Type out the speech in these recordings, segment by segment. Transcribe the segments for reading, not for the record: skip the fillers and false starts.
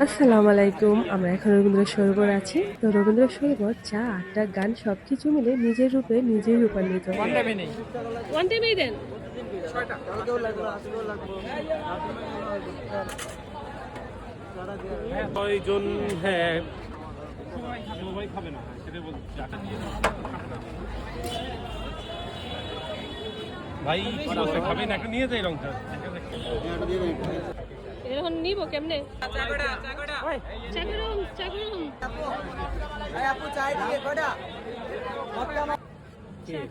আসসালামু আলাইকুম। আমরা এখন রবীন্দ্র সরোবর আছি। তো রবীন্দ্র সরোবর চা আড্ডা গান সবকিছু মিলে নিজের রূপে নিজেই রূপান্তরিত হয়। ওয়ান টাইমেই দেন। কয়জন হ্যাঁ সবাই খাবে না সেটা বলছি ভাই কি বলতে খাবি না একটা নিয়ে যাই রংটা এখন নিব কেমনে? চা করুন, চা করুন।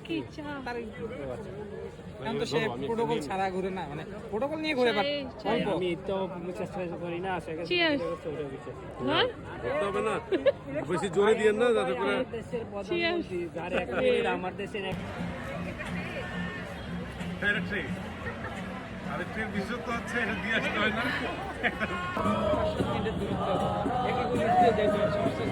কি চা? এখন তো সে প্রোটোকল ছাড়া ঘুরে না, মানে প্রোটোকল নিয়ে ঘুরে অল্প। আমি তো চেষ্টা করি না Cheers. হ্যাঁ? করতে হবে না বেশি জোরে দিয়েন না যাতে করে Cheers. যার এক মিনিট আমার দেশের আরেকটির বিষয় তো হচ্ছে এটা দিয়ে আসতে হয় না দূরত্ব একই গুলি দিয়ে দেয় সমস্যা।